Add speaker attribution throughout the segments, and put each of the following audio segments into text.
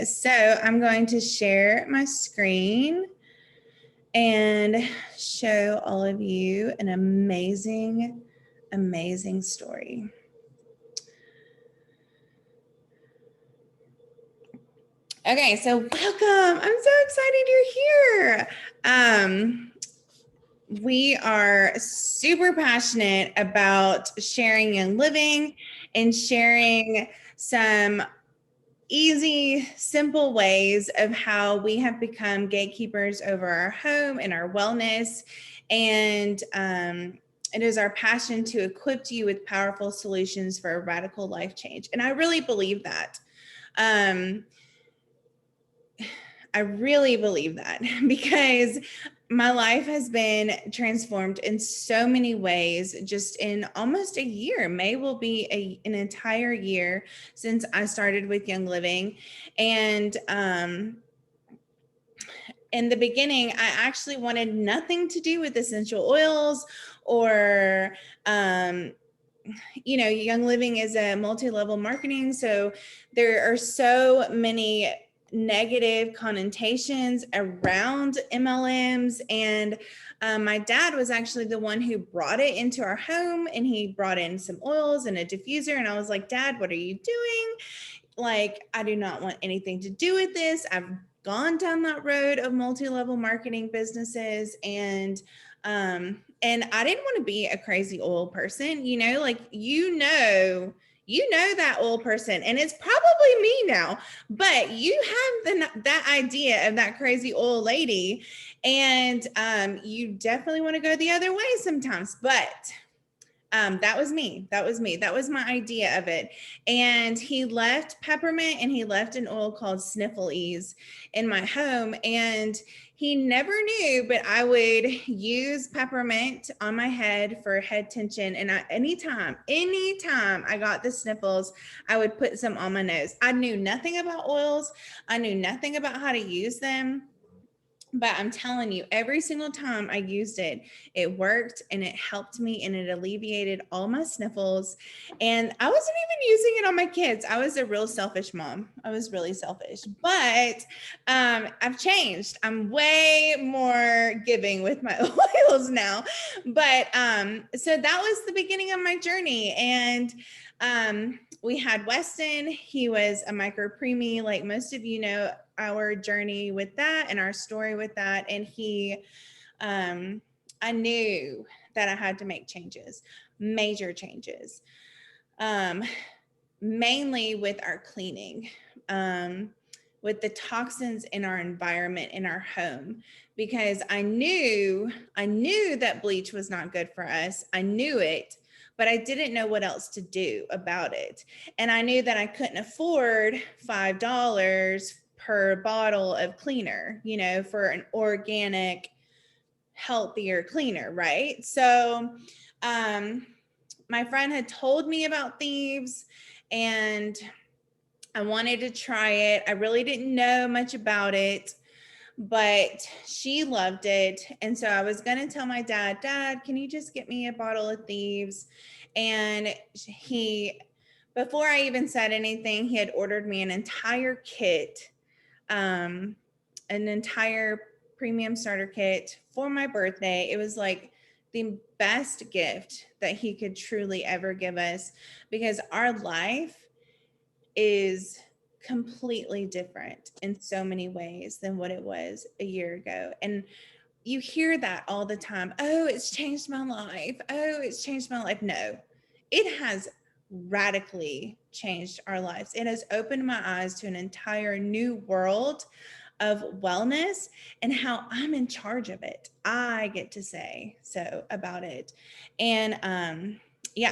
Speaker 1: So I'm going to share my screen and show all of you an amazing, amazing story. Okay, so welcome. I'm so excited you're here. We are super passionate about sharing and living and sharing some easy, simple ways of how we have become gatekeepers over our home and our wellness. And it is our passion to equip you with powerful solutions for a radical life change. And I really believe that. I really believe that because my life has been transformed in so many ways just in almost a year. May will be an entire year since I started with Young Living. And in the beginning, I actually wanted nothing to do with essential oils or Young Living is a multi-level marketing. So there are so many negative connotations around MLMs. And my dad was actually the one who brought it into our home, and he brought in some oils and a diffuser. And I was like, Dad, what are you doing? Like, I do not want anything to do with this. I've gone down that road of multi-level marketing businesses, and I didn't want to be a crazy oil person, that oil person, and it's probably me now, but you have that idea of that crazy oil lady, and you definitely want to go the other way sometimes, but that was me. That was my idea of it. And he left peppermint and he left an oil called Sniffle Ease in my home. And he never knew, but I would use peppermint on my head for head tension. And anytime I got the sniffles, I would put some on my nose. I knew nothing about oils. I knew nothing about how to use them. But I'm telling you, every single time I used it, it worked and it helped me and it alleviated all my sniffles. And I wasn't even using it on my kids. I was a real selfish mom. I was really selfish, but I've changed. I'm way more giving with my oils now. But so that was the beginning of my journey. And we had Weston. He was a micro preemie, like most of you know our journey with that and our story with that. And I knew that I had to make changes, major changes, mainly with our cleaning, with the toxins in our environment, in our home, because I knew that bleach was not good for us. I knew it, but I didn't know what else to do about it. And I knew that I couldn't afford $5 per bottle of cleaner, for an organic, healthier cleaner, right? So my friend had told me about Thieves and I wanted to try it. I really didn't know much about it, but she loved it. And so I was going to tell my dad, can you just get me a bottle of Thieves? And before I even said anything, he had ordered me an entire kit, an entire premium starter kit for my birthday. It was like the best gift that he could truly ever give us, because our life is completely different in so many ways than what it was a year ago. And you hear that all the time. Oh, it's changed my life. Oh, it's changed my life. No, it has radically changed our lives. It has opened my eyes to an entire new world of wellness and how I'm in charge of it. I get to say so about it. And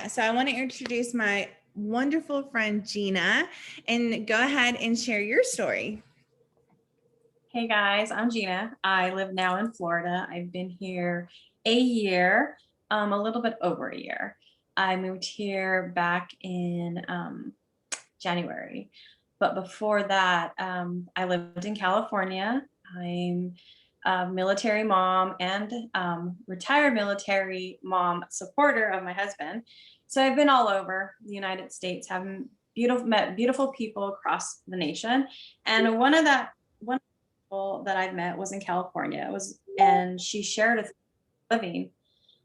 Speaker 1: so I want to introduce my wonderful friend Gina, and go ahead and share your story.
Speaker 2: Hey guys, I'm Gina. I live now in Florida. I've been here a year, a little bit over a year. I moved here back in January. But before that, I lived in California. I'm a military mom and retired military mom supporter of my husband. So I've been all over the United States, haven't met beautiful people across the nation. And one people that I met was in California. And she shared a living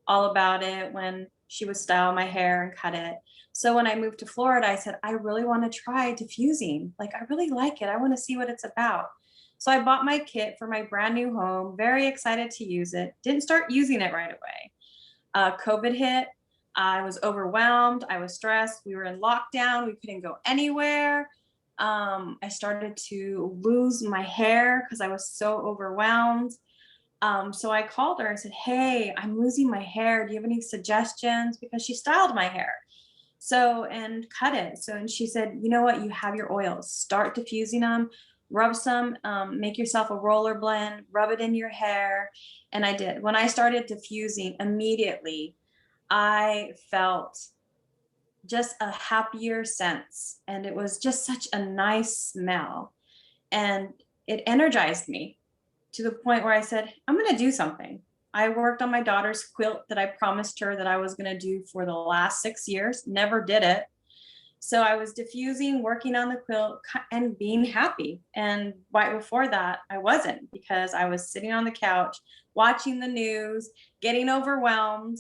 Speaker 2: all about it when she would style my hair and cut it. So when I moved to Florida, I said, I really want to try diffusing. Like, I really like it. I want to see what it's about. So I bought my kit for my brand new home, very excited to use it. Didn't start using it right away. COVID hit. I was overwhelmed. I was stressed. We were in lockdown. We couldn't go anywhere. I started to lose my hair because I was so overwhelmed. So I called her and said, hey, I'm losing my hair. Do you have any suggestions? Because she styled my hair. So, and cut it. So, and she said, you know what? You have your oils. Start diffusing them, rub some, make yourself a roller blend, rub it in your hair. And I did. When I started diffusing, immediately, I felt just a happier sense. And it was just such a nice smell. And it energized me to the point where I said, I'm going to do something. I worked on my daughter's quilt that I promised her that I was going to do for the last 6 years, never did it. So I was diffusing, working on the quilt and being happy. And right before that, I wasn't, because I was sitting on the couch, watching the news, getting overwhelmed.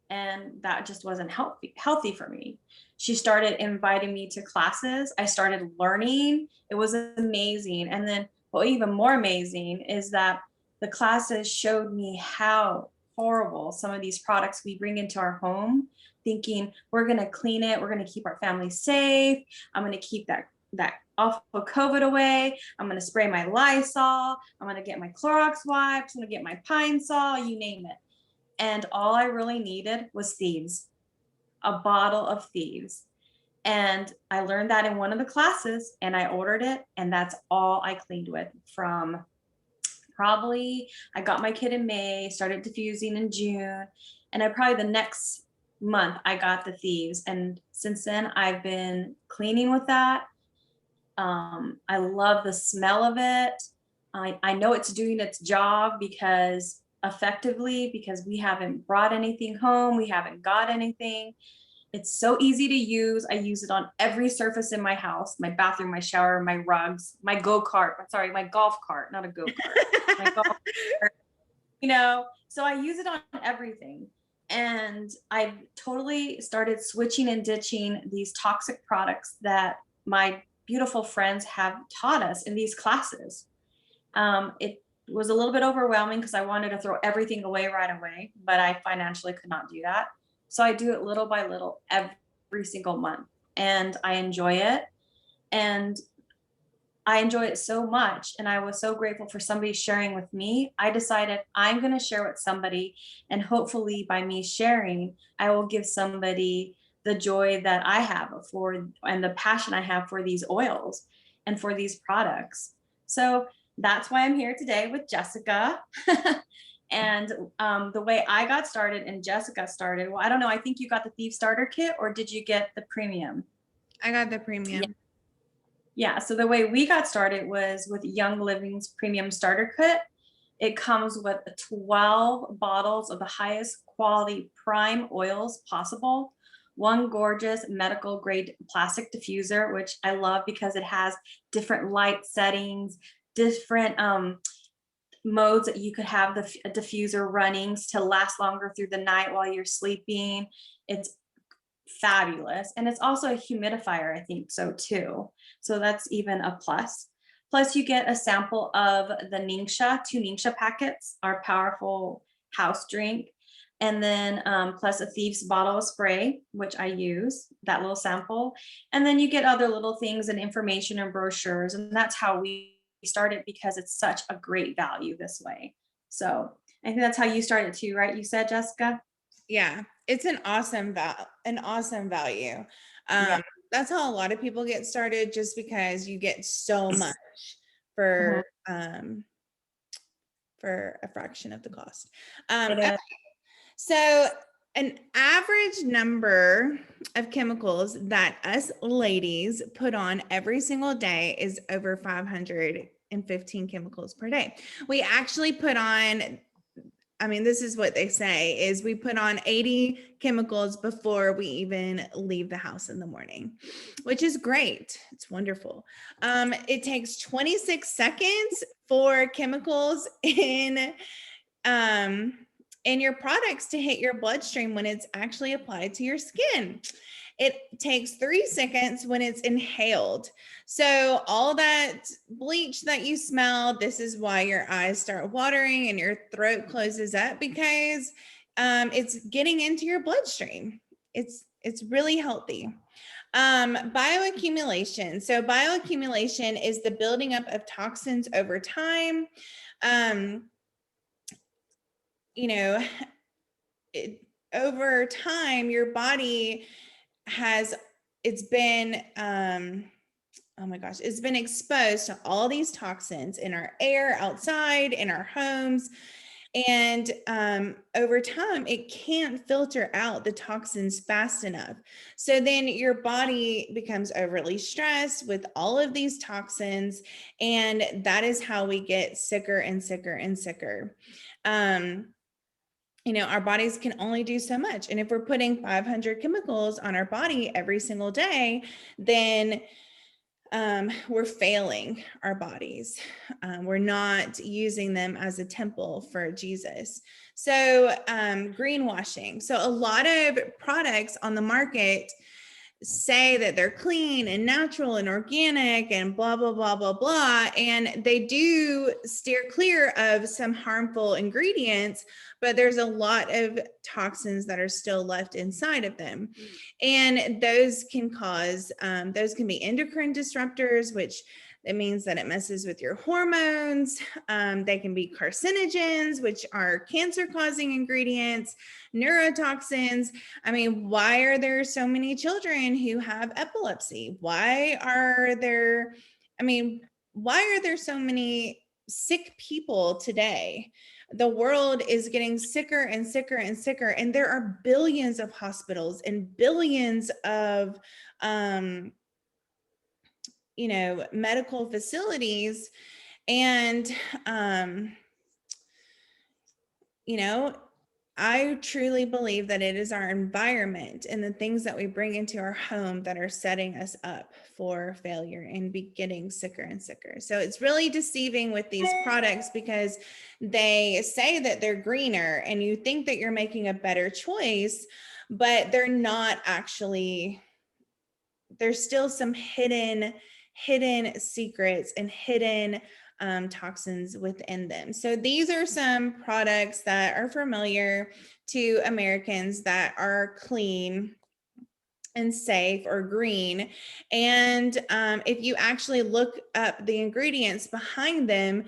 Speaker 2: And that just wasn't healthy for me. She started inviting me to classes. I started learning. It was amazing. And then what even more amazing is that the classes showed me how horrible some of these products we bring into our home, thinking we're going to clean it, we're going to keep our family safe, I'm going to keep that awful COVID away, I'm going to spray my Lysol, I'm going to get my Clorox wipes, I'm going to get my Pine Sol, you name it. And all I really needed was Thieves, a bottle of Thieves. And I learned that in one of the classes, and I ordered it, and that's all I cleaned with from probably, I got my kit in May, started diffusing in June, and I probably the next month I got the Thieves. And since then I've been cleaning with that. I love the smell of it. I know it's doing its job because we haven't brought anything home, we haven't got anything. It's so easy to use. I use it on every surface in my house, my bathroom, my shower, my rugs, my go-kart. Sorry, my golf cart, not a go-kart. My golf cart, so I use it on everything. And I've totally started switching and ditching these toxic products that my beautiful friends have taught us in these classes. It was a little bit overwhelming because I wanted to throw everything away right away, but I financially could not do that. So I do it little by little every single month, and I enjoy it. And I enjoy it so much. And I was so grateful for somebody sharing with me. I decided I'm going to share with somebody. And hopefully by me sharing, I will give somebody the joy that I have for, and the passion I have for these oils and for these products. So that's why I'm here today with Jessica. And the way I got started and Jessica started, well, I don't know, I think you got the Thief Starter Kit, or did you get the premium?
Speaker 1: I got the premium.
Speaker 2: Yeah, so the way we got started was with Young Living's Premium Starter Kit. It comes with 12 bottles of the highest quality prime oils possible, one gorgeous medical grade plastic diffuser, which I love because it has different light settings, different modes that you could have the diffuser running to last longer through the night while you're sleeping. It's fabulous. And it's also a humidifier, I think so too. So that's even a plus. Plus you get a sample of the Ningxia, 2 Ningxia packets, our powerful house drink. And then plus a Thieves bottle of spray, which I use, that little sample. And then you get other little things and information and brochures. And that's how we started, because it's such a great value this way. So I think that's how you started too, right? You said, Jessica?
Speaker 1: Yeah, it's an awesome value.
Speaker 2: Yeah.
Speaker 1: That's how a lot of people get started, just because you get so much for a fraction of the cost. Okay. So an average number of chemicals that us ladies put on every single day is over 515 chemicals per day. We actually put on I mean, this is what they say is we put on 80 chemicals before we even leave the house in the morning, which is great. It's wonderful. It takes 26 seconds for chemicals in your products to hit your bloodstream when it's actually applied to your skin. It takes 3 seconds when it's inhaled. So all that bleach that you smell, this is why your eyes start watering and your throat closes up, because it's getting into your bloodstream. It's really healthy. Bioaccumulation. So bioaccumulation is the building up of toxins over time. You know, over time, your body has, it's been, oh my gosh, it's been exposed to all these toxins in our air, outside, in our homes. And over time, it can't filter out the toxins fast enough. So then your body becomes overly stressed with all of these toxins. And that is how we get sicker and sicker and sicker. Our bodies can only do so much. And if we're putting 500 chemicals on our body every single day, then we're failing our bodies. We're not using them as a temple for Jesus. So greenwashing. So a lot of products on the market say that they're clean and natural and organic and blah, blah, blah, blah, blah. And they do steer clear of some harmful ingredients, but there's a lot of toxins that are still left inside of them. And those can cause, those can be endocrine disruptors, which it means that it messes with your hormones. They can be carcinogens, which are cancer-causing ingredients, neurotoxins. I mean, why are there so many children who have epilepsy? Why are there so many sick people today? The world is getting sicker and sicker and sicker, and there are billions of hospitals and billions of medical facilities. And I truly believe that it is our environment and the things that we bring into our home that are setting us up for failure and be getting sicker and sicker. So it's really deceiving with these products because they say that they're greener and you think that you're making a better choice, but they're not actually. There's still some hidden secrets and hidden toxins within them. So these are some products that are familiar to Americans that are clean and safe or green. And if you actually look up the ingredients behind them,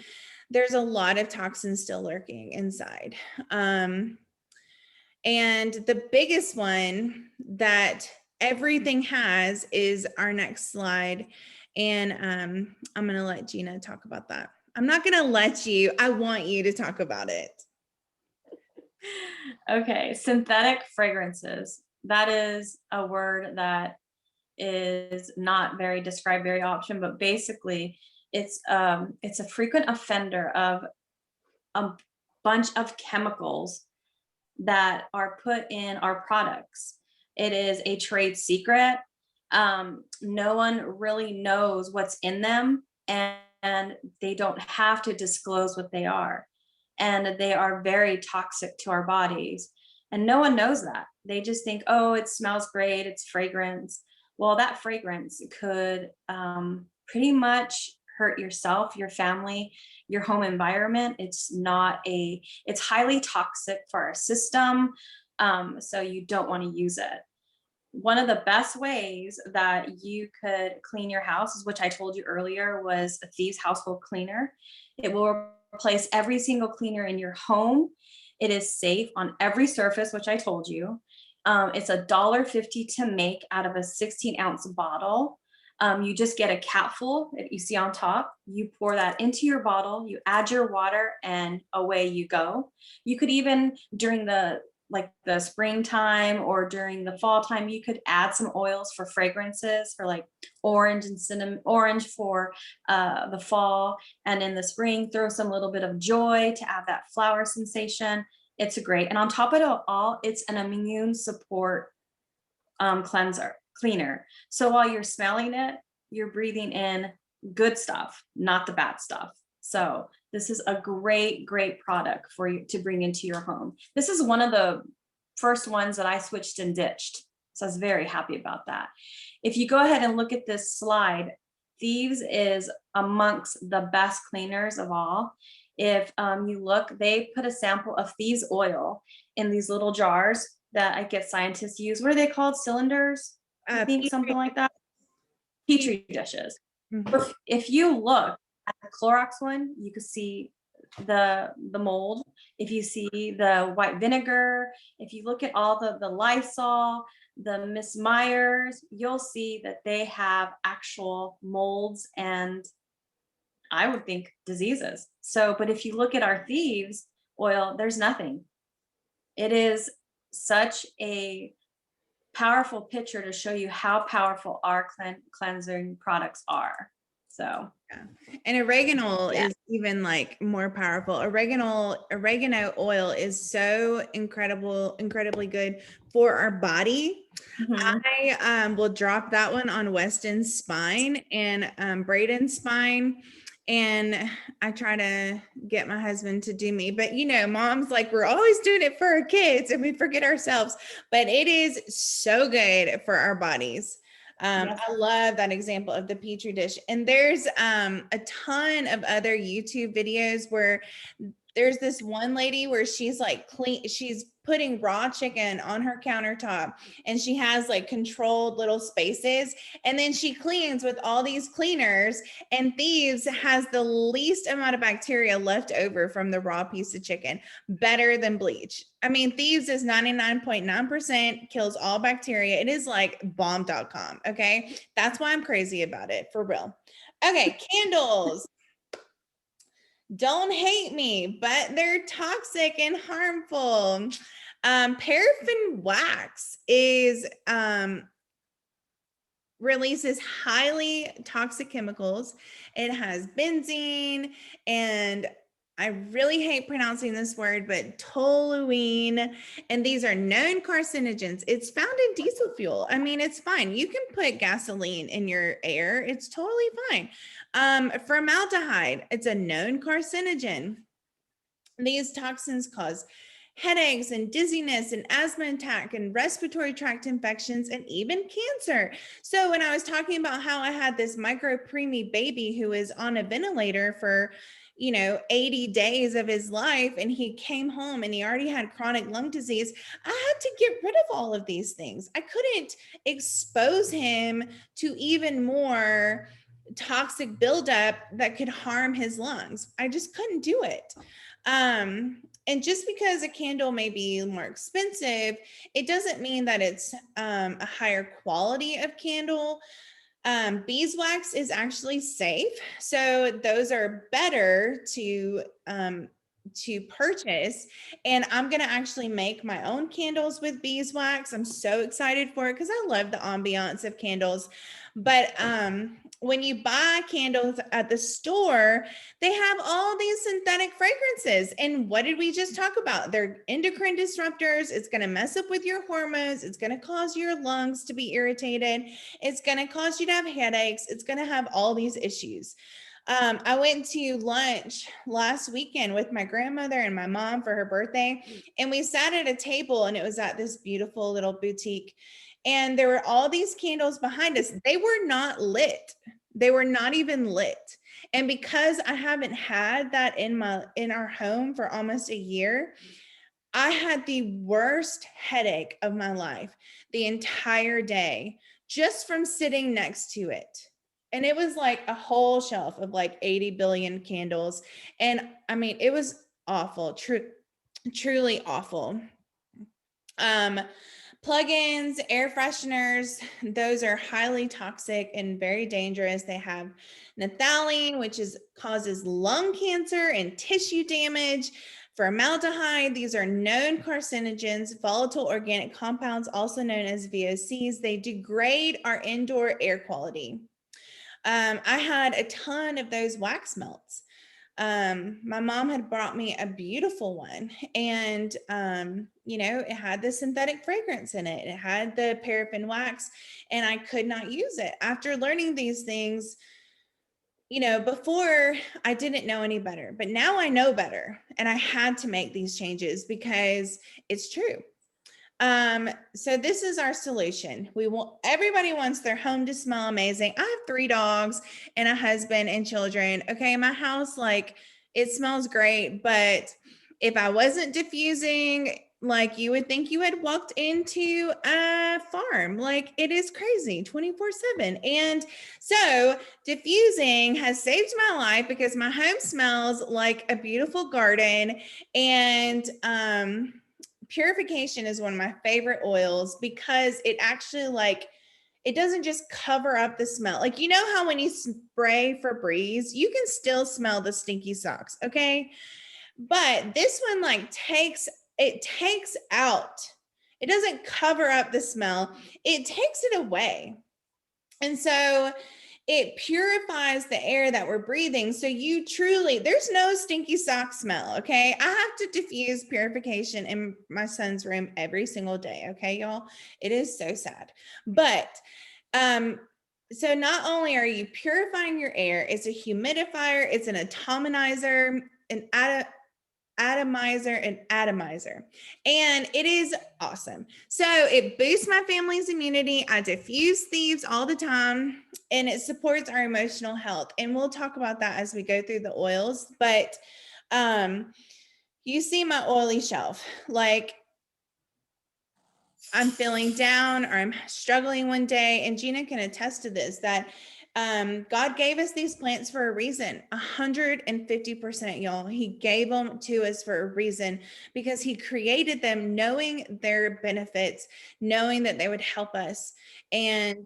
Speaker 1: there's a lot of toxins still lurking inside. And the biggest one that everything has is our next slide. And I'm going to let Gina talk about that. I'm not going to let you, I want you to talk about it.
Speaker 2: Okay, synthetic fragrances. That is a word that is not very described very often, but basically it's a frequent offender of a bunch of chemicals that are put in our products. It is a trade secret. No one really knows what's in them, and they don't have to disclose what they are. And they are very toxic to our bodies. And no one knows that. They just think, oh, it smells great, it's fragrance. Well, that fragrance could pretty much hurt yourself, your family, your home environment. It's highly toxic for our system. So you don't want to use it. One of the best ways that you could clean your house, which I told you earlier, was a Thieves household cleaner. It will replace every single cleaner in your home. It is safe on every surface, which I told you. It's $1.50 to make out of a 16-ounce bottle. You just get a capful that you see on top. You pour that into your bottle, you add your water, and away you go. You could even, during the springtime or during the fall time, you could add some oils for fragrances, for like orange and cinnamon, orange for the fall, and in the spring throw some little bit of joy to add that flower sensation. It's great. And on top of it all, it's an immune support cleaner. So while you're smelling it, you're breathing in good stuff, not the bad stuff. So this is a great, great product for you to bring into your home. This is one of the first ones that I switched and ditched. So I was very happy about that. If you go ahead and look at this slide, Thieves is amongst the best cleaners of all. If you look, they put a sample of Thieves oil in these little jars that I get scientists use. What are they called? Cylinders? I think something like that. Petri dishes.
Speaker 1: Mhm.
Speaker 2: If you look at the Clorox one, you can see the mold. If you see the white vinegar, if you look at all the Lysol, the Miss Myers, you'll see that they have actual molds and I would think diseases. So, but if you look at our Thieves oil, there's nothing. It is such a powerful picture to show you how powerful our cleansing products are. So,
Speaker 1: Yeah. And oregano
Speaker 2: yeah.
Speaker 1: is even like more powerful. Oregano oil is so incredibly good for our body.
Speaker 2: Mhm.
Speaker 1: I will drop that one on Weston's spine and Braden's spine. And I try to get my husband to do me. But you know, mom's like, we're always doing it for our kids and we forget ourselves. But it is so good for our bodies.
Speaker 2: Yes.
Speaker 1: I love that example of the Petri dish. And there's a ton of other YouTube videos where there's this one lady where she's like she's putting raw chicken on her countertop and she has like controlled little spaces and then she cleans with all these cleaners and Thieves has the least amount of bacteria left over from the raw piece of chicken, better than bleach. I mean, Thieves is 99.9% kills all bacteria. It is like bomb.com. Okay. That's why I'm crazy about it, for real. Okay. Candles. Don't hate me, but they're toxic and harmful. Paraffin wax is releases highly toxic chemicals. It has benzene and I really hate pronouncing this word, but toluene. And these are known carcinogens. It's found in diesel fuel. I mean, it's fine. You can put gasoline in your air. It's totally fine. Formaldehyde, it's a known carcinogen. These toxins cause headaches and dizziness and asthma attack and respiratory tract infections and even cancer. So when I was talking about how I had this micro preemie baby who is on a ventilator for 80 days of his life and he came home and he already had chronic lung disease, I had to get rid of all of these things. I couldn't expose him to even more toxic buildup that could harm his lungs. I just couldn't do it. And just because a candle may be more expensive, it doesn't mean that it's a higher quality of candle. Beeswax is actually safe, so those are better to purchase. And I'm gonna actually make my own candles with beeswax. I'm so excited for it because I love the ambiance of candles. But when you buy candles at the store, they have all these synthetic fragrances. And what did we just talk about? They're endocrine disruptors. It's going to mess up with your hormones. It's going to cause your lungs to be irritated. It's going to cause you to have headaches. It's going to have all these issues. I went to lunch last weekend with my grandmother and my mom for her birthday, and we sat at a table, and it was at this beautiful little boutique. And there were all these candles behind us. They were not lit. They were not even lit. And because I haven't had that in our home for almost a year, I had the worst headache of my life the entire day just from sitting next to it. And it was like a whole shelf of like 80 billion candles. And I mean, it was awful, truly awful. Plugins, air fresheners, those are highly toxic and very dangerous. They have naphthalene, which causes lung cancer and tissue damage. Formaldehyde, these are known carcinogens, volatile organic compounds, also known as VOCs. They degrade our indoor air quality. I had a ton of those wax melts. my mom had brought me a beautiful one, and it had the synthetic fragrance in it. It had the paraffin wax, and I could not use it. After learning these things, before I didn't know any better, but now I know better, and I had to make these changes because it's true. So this is our solution. Everybody wants their home to smell amazing. I have 3 dogs and a husband and children. Okay. My house, like, it smells great, but if I wasn't diffusing, like, you would think you had walked into a farm. Like, it is crazy 24/7. And so diffusing has saved my life because my home smells like a beautiful garden. And, purification is one of my favorite oils because it actually, like, it doesn't just cover up the smell. Like, how when you spray Febreze, you can still smell the stinky socks. Okay. But this one, like, takes out, it doesn't cover up the smell, it takes it away. And so it purifies the air that we're breathing. So there's no stinky sock smell. Okay. I have to diffuse purification in my son's room every single day. Okay, y'all. It is so sad. But, so not only are you purifying your air, it's a humidifier, it's an atomizer, an atomizer, and it is awesome. So it boosts my family's immunity. I diffuse Thieves all the time, and it supports our emotional health, and we'll talk about that as we go through the oils. But you see my oily shelf, like, I'm feeling down or I'm struggling one day, and Gina can attest to this, that God gave us these plants for a reason. 150%, y'all. He gave them to us for a reason because he created them knowing their benefits, knowing that they would help us. And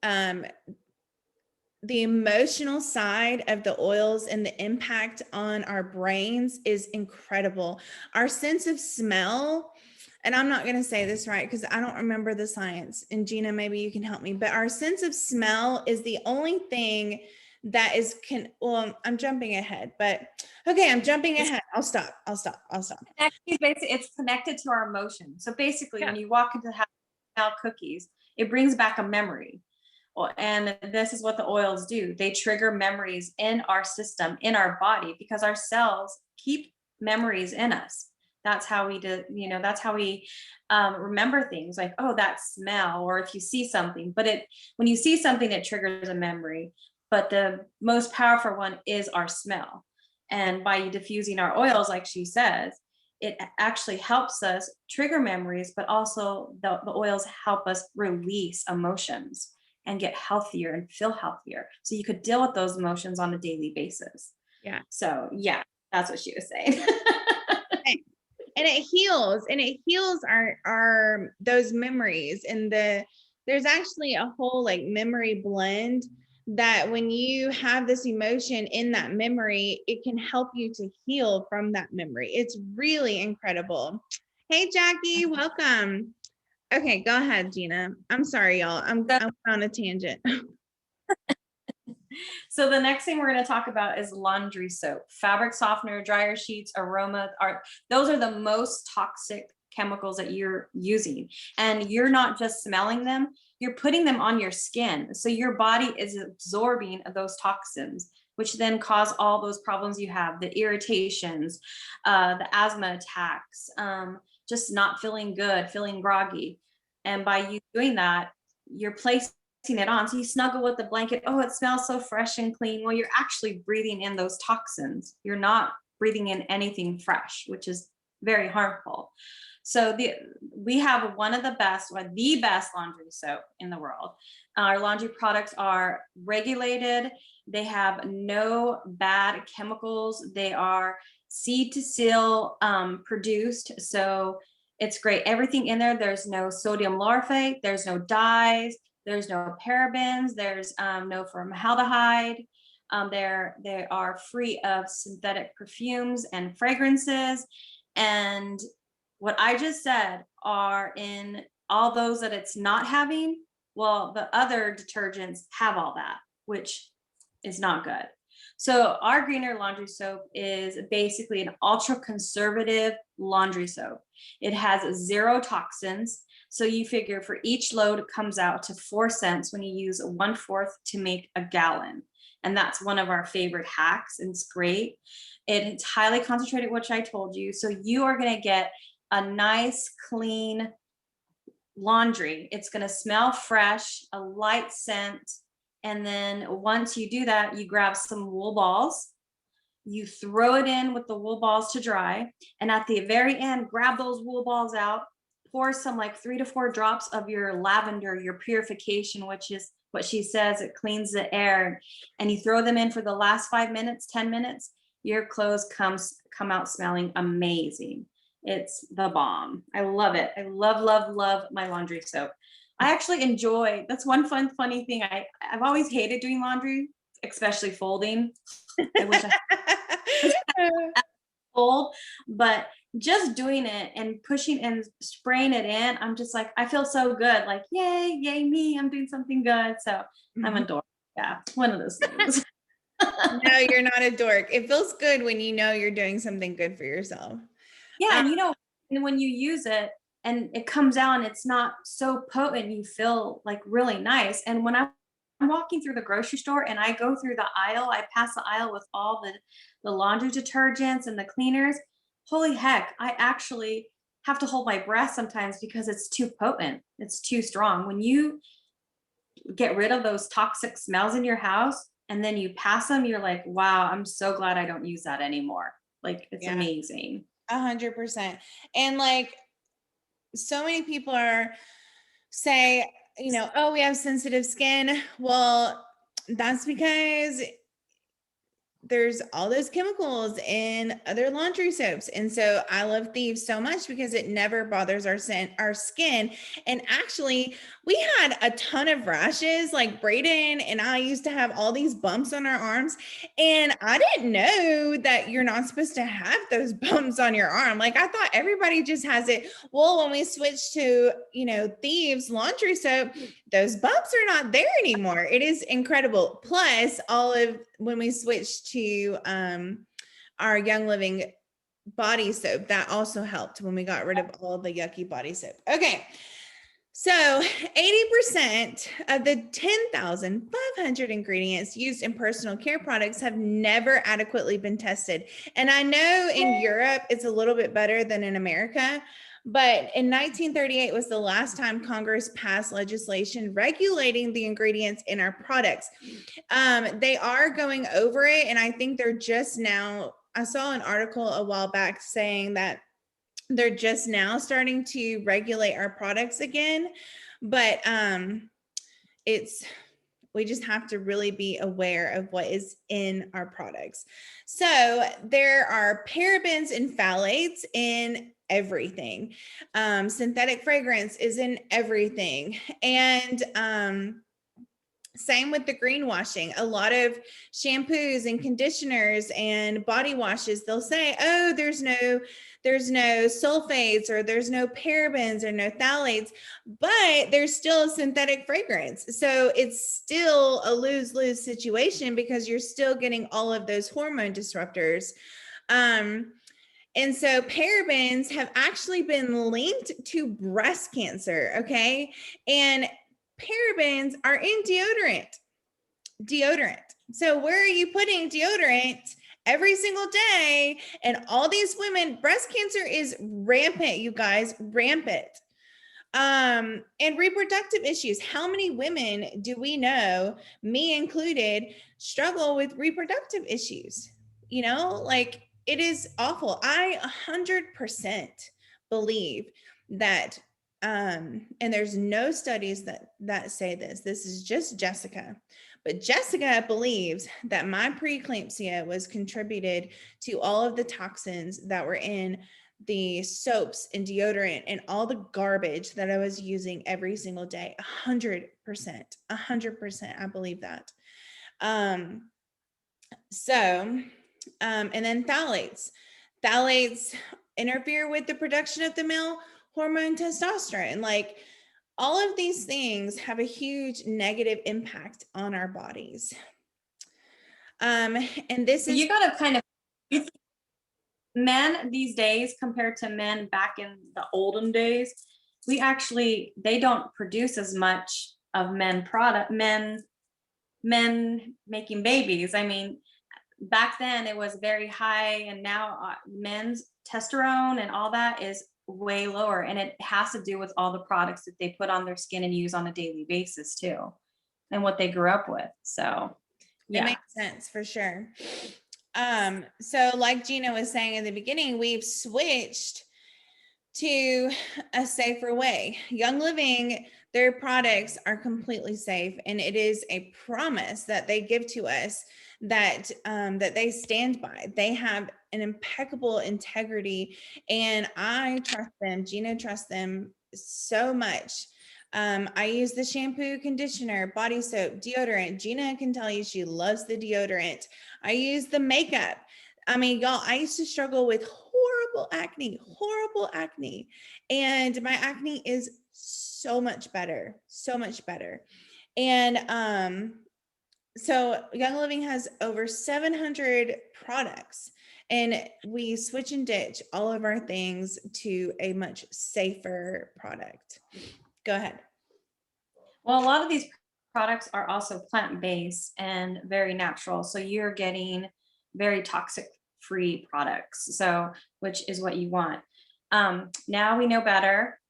Speaker 1: the emotional side of the oils and the impact on our brains is incredible. Our sense of smell, and I'm not going to say this right because I don't remember the science, and Gina, maybe you can help me, but our sense of smell is the only thing that I'm jumping ahead, but okay, I'm jumping ahead. I'll stop.
Speaker 2: It's connected to our emotions. So basically, when you walk into the house and smell cookies, it brings back a memory. Well, and this is what the oils do. They trigger memories in our system, in our body, because our cells keep memories in us. That's how we do, that's how we remember things, like, oh, that smell, or if you see something. But when you see something, it triggers a memory. But the most powerful one is our smell. And by diffusing our oils, like she says, it actually helps us trigger memories, but also the oils help us release emotions and get healthier and feel healthier. So you could deal with those emotions on a daily basis.
Speaker 1: Yeah.
Speaker 2: So yeah, that's what she was saying.
Speaker 1: And it heals our those memories. And there's actually a whole, like, memory blend that when you have this emotion in that memory, it can help you to heal from that memory. It's really incredible. Hey, Jackie, welcome. Okay, go ahead, Gina. I'm sorry, y'all. I'm on a tangent.
Speaker 2: So the next thing we're going to talk about is laundry soap. Fabric softener, dryer sheets, aroma, those are the most toxic chemicals that you're using. And you're not just smelling them, you're putting them on your skin. So your body is absorbing those toxins, which then cause all those problems you have, the irritations, the asthma attacks, just not feeling good, feeling groggy. And by you doing that, you're placing it on. So you snuggle with the blanket. Oh, it smells so fresh and clean. Well, you're actually breathing in those toxins. You're not breathing in anything fresh, which is very harmful. So we have one of the best, or the best laundry soap in the world. Our laundry products are regulated. They have no bad chemicals. They are seed to seal produced. So it's great. Everything in there, there's no sodium lauryl, there's no dyes, there's no parabens, there's no formaldehyde. They are free of synthetic perfumes and fragrances. And what I just said are in all those that it's not having. Well, the other detergents have all that, which is not good. So our Greener laundry soap is basically an ultra conservative laundry soap. It has 0 toxins. So you figure for each load, it comes out to 4 cents when you use 1/4 to make a gallon. And that's one of our favorite hacks. And it's great. It's highly concentrated, which I told you. So you are going to get a nice, clean laundry. It's going to smell fresh, a light scent. And then once you do that, you grab some wool balls, you throw it in with the wool balls to dry. And at the very end, grab those wool balls out, pour some like 3 to 4 drops of your lavender, your purification, which is what she says, it cleans the air. And you throw them in for the last 5 minutes, 10 minutes, your clothes come out smelling amazing. It's the bomb. I love it. I love, love, love my laundry soap. I actually enjoy, that's one funny thing. I've always hated doing laundry, especially folding. I wish I fold, but just doing it and pushing and spraying it in, I'm just like, I feel so good. Like, yay, yay me, I'm doing something good. So I'm a dork. Yeah, one of those things.
Speaker 1: No, you're not a dork. It feels good when you know you're doing something good for yourself.
Speaker 2: Yeah, and and when you use it and it comes out and it's not so potent, you feel like really nice. And when I'm walking through the grocery store and I go through the aisle, I pass the aisle with all the laundry detergents and the cleaners. Holy heck, I actually have to hold my breath sometimes because it's too potent. It's too strong. When you get rid of those toxic smells in your house and then you pass them, you're like, wow, I'm so glad I don't use that anymore. Like, it's
Speaker 1: Yeah,
Speaker 2: amazing.
Speaker 1: 100%. And like, so many people say, oh, we have sensitive skin. Well, that's because there's all those chemicals in other laundry soaps. And so I love Thieves so much because it never bothers our skin. And actually, we had a ton of rashes. Like Brayden and I used to have all these bumps on our arms. And I didn't know that you're not supposed to have those bumps on your arm. Like I thought everybody just has it. Well, when we switched to, Thieves laundry soap, those bumps are not there anymore. It is incredible. Plus, when we switched to our Young Living body soap, that also helped when we got rid of all the yucky body soap. Okay. So 80% of the 10,500 ingredients used in personal care products have never adequately been tested. And I know in Europe, it's a little bit better than in America. But in 1938 was the last time Congress passed legislation regulating the ingredients in our products. They are going over it, and I think they're just now, I saw an article a while back saying that they're just now starting to regulate our products again. But we just have to really be aware of what is in our products. So there are parabens and phthalates in everything. Synthetic fragrance is in everything. And same with the greenwashing. A lot of shampoos and conditioners and body washes, they'll say, oh, there's no sulfates or there's no parabens or no phthalates, but there's still a synthetic fragrance. So it's still a lose-lose situation because you're still getting all of those hormone disruptors. And so parabens have actually been linked to breast cancer. Okay. And parabens are in deodorant. So where are you putting deodorant every single day? And all these women, breast cancer is rampant, you guys, rampant. And reproductive issues. How many women do we know, me included, struggle with reproductive issues? Like it is awful. I 100% believe that and there's no studies that say this is just Jessica, but Jessica believes that my preeclampsia was contributed to all of the toxins that were in the soaps and deodorant and all the garbage that I was using every single day. 100%, I believe that. And then phthalates interfere with the production of the male hormone testosterone. Like all of these things have a huge negative impact on our bodies. And this is,
Speaker 2: you gotta kind of, men these days compared to men back in the olden days, they don't produce as much of men making babies. I mean, back then it was very high, and now men's testosterone and all that is way lower, and it has to do with all the products that they put on their skin and use on a daily basis too, and what they grew up with. So
Speaker 1: it
Speaker 2: yeah.
Speaker 1: makes sense for sure. So like Gina was saying in the beginning, we've switched to a safer way. Young Living, their products are completely safe, and it is a promise that they give to us that that they stand by. They have an impeccable integrity, and I trust them. Gina trusts them so much. I use the shampoo, conditioner, body soap, deodorant. Gina can tell you she loves the deodorant. I use the makeup. I mean, y'all, I used to struggle with horrible acne. And my acne is so much better, so much better. And so Young Living has over 700 products, and we switch and ditch all of our things to a much safer product. Go ahead.
Speaker 2: Well, a lot of these products are also plant-based and very natural. So you're getting very toxic free products. So, which is what you want. Now we know better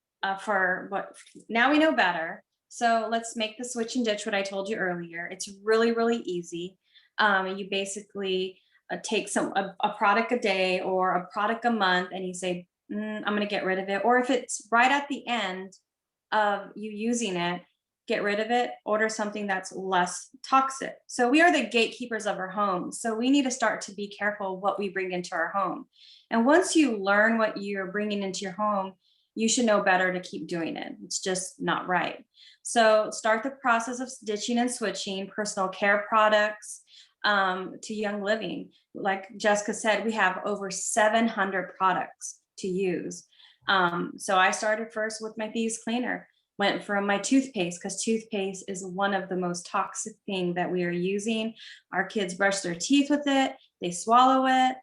Speaker 2: now we know better. So let's make the switch and ditch what I told you earlier. It's really, really easy. You basically take a product a day or a product a month, and you say, I'm going to get rid of it. Or if it's right at the end of you using it, get rid of it, order something that's less toxic. So we are the gatekeepers of our home. So we need to start to be careful what we bring into our home. And once you learn what you're bringing into your home, you should know better to keep doing it. It's just not right. So start the process of ditching and switching personal care products to Young Living. Like Jessica said, we have over 700 products to use. So I started first with my Thieves cleaner. Went from my toothpaste, because toothpaste is one of the most toxic thing that we are using. Our kids brush their teeth with it, they swallow it.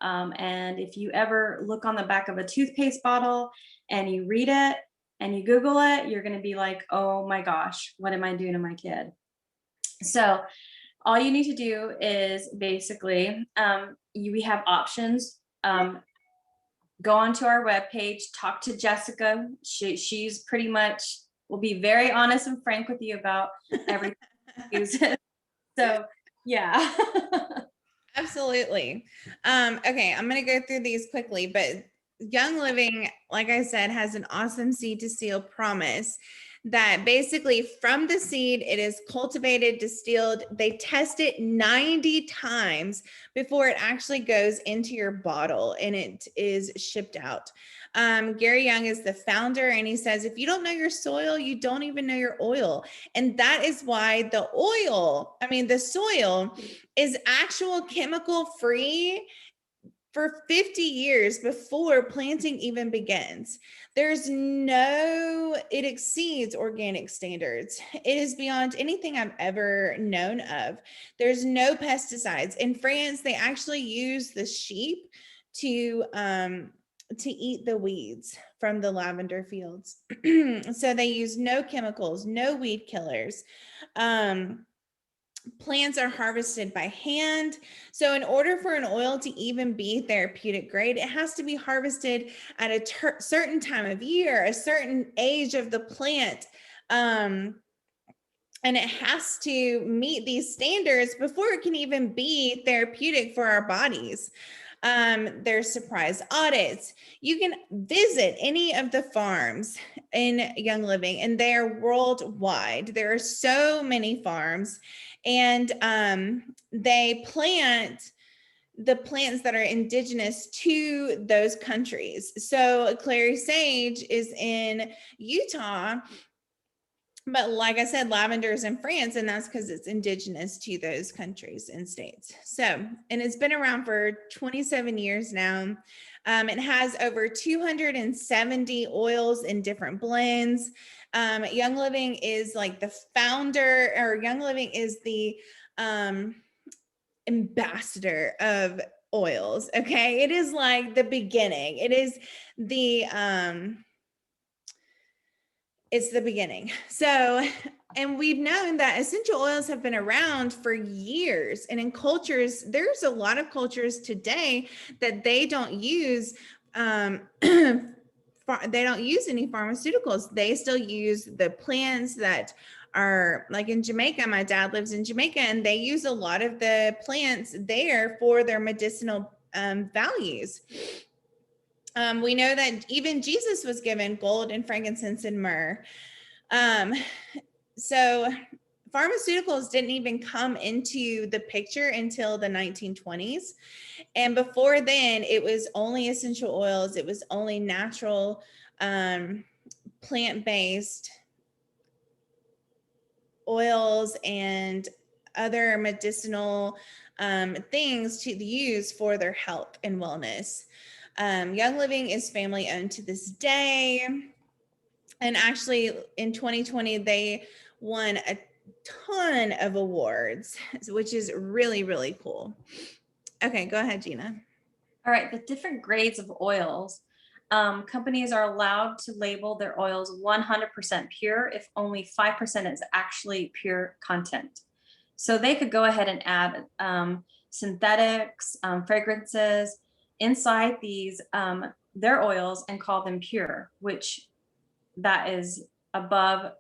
Speaker 2: And if you ever look on the back of a toothpaste bottle and you read it and you Google it, you're going to be like, oh my gosh, what am I doing to my kid? So all you need to do is basically, we have options. Go onto our webpage, talk to Jessica. She's pretty much will be very honest and frank with you about everything. So yeah.
Speaker 1: Absolutely. Okay, I'm going to go through these quickly, but Young Living, like I said, has an awesome seed to seal promise that basically from the seed, it is cultivated, distilled. They test it 90 times before it actually goes into your bottle and it is shipped out. Gary Young is the founder, and he says, if you don't know your soil, you don't even know your oil. And that is why the soil is actual chemical free for 50 years before planting even begins. It exceeds organic standards. It is beyond anything I've ever known of. There's no pesticides. In France, they actually use the sheep to eat the weeds from the lavender fields. So they use no chemicals, no weed killers. Plants are harvested by hand. So in order for an oil to even be therapeutic grade, it has to be harvested at a certain time of year, a certain age of the plant. And it has to meet these standards before it can even be therapeutic for our bodies. There's surprise audits. You can visit any of the farms in Young Living, and they are worldwide. There are so many farms, and they plant the plants that are indigenous to those countries. So clary sage is in Utah, but like I said, lavender is in France, and that's because it's indigenous to those countries and states. So, and it's been around for 27 years now. It has over 270 oils in different blends. Young Living is like the founder, or Young Living is the ambassador of oils. Okay. It is like the beginning. It is the, it's the beginning. So, and we've known that essential oils have been around for years. And in cultures, there's a lot of cultures today that they don't use, they don't use any pharmaceuticals. They still use the plants that are like in Jamaica. My dad lives in Jamaica, and they use a lot of the plants there for their medicinal values. We know that even Jesus was given gold and frankincense and myrrh. So pharmaceuticals didn't even come into the picture until the 1920s. And before then, it was only essential oils. It was only natural, plant-based oils and other medicinal things to use for their health and wellness. Young Living is family owned to this day. And actually in 2020, they won a ton of awards, which is really, really cool. Okay, go ahead, Gina.
Speaker 2: All right, the different grades of oils. Companies are allowed to label their oils 100% pure if only 5% is actually pure content. So they could go ahead and add synthetics, fragrances inside these their oils and call them pure, which that is above,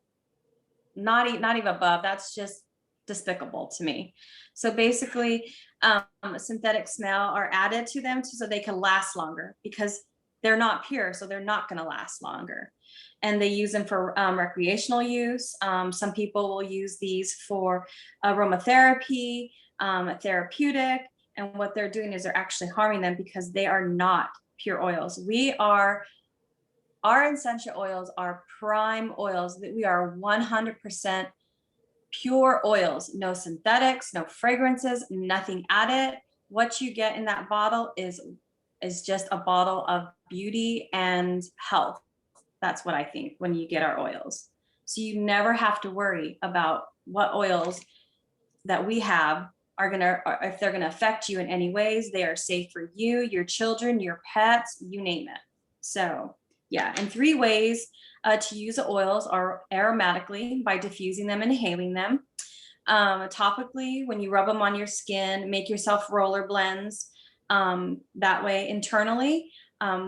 Speaker 2: not even above, that's just despicable to me. So basically, synthetic smell are added to them so they can last longer, because they're not pure, so they're not going to last longer. And they use them for recreational use. Some people will use these for aromatherapy, therapeutic, and what they're doing is they're actually harming them because they are not pure oils. Our essential oils are prime oils, that we are 100% pure oils, no synthetics, no fragrances, nothing added. What you get in that bottle is just a bottle of beauty and health. That's what I think when you get our oils. So you never have to worry about what oils that we have are if they're gonna affect you in any ways. They are safe for you, your children, your pets, you name it. So yeah, and 3 ways to use the oils are aromatically, by diffusing them and inhaling them. Topically, when you rub them on your skin, make yourself roller blends. That way, internally,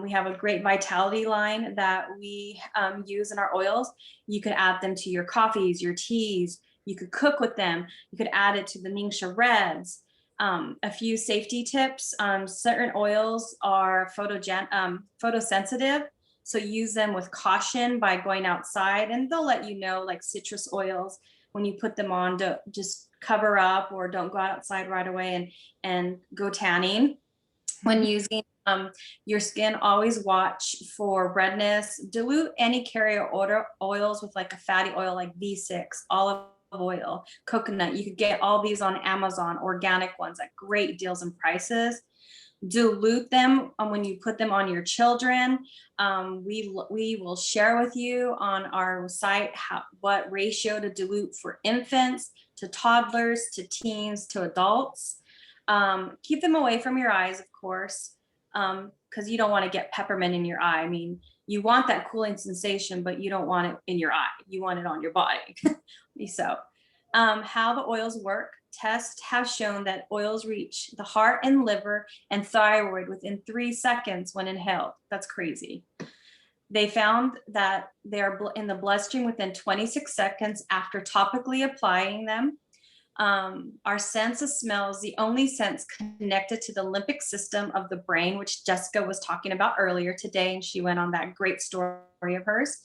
Speaker 2: we have a great vitality line that we use in our oils. You could add them to your coffees, your teas. You could cook with them. You could add it to the Ningxia Reds. A few safety tips. Certain oils are photosensitive. So use them with caution by going outside, and they'll let you know, like citrus oils, when you put them on, to just cover up or don't go outside right away and go tanning. When using your skin, always watch for redness. Dilute any carrier oils with like a fatty oil like V6, olive oil, coconut. You could get all these on Amazon, organic ones at great deals and prices. Dilute them when you put them on your children. We will share with you on our site what ratio to dilute for infants, to toddlers, to teens, to adults. Keep them away from your eyes, of course, because you don't want to get peppermint in your eye. I mean, you want that cooling sensation, but you don't want it in your eye. You want it on your body. So how the oils work. Tests have shown that oils reach the heart and liver and thyroid within 3 seconds when inhaled. That's crazy. They found that they're in the bloodstream within 26 seconds after topically applying them. Our sense of smell is the only sense connected to the limbic system of the brain, which Jessica was talking about earlier today, and she went on that great story of hers.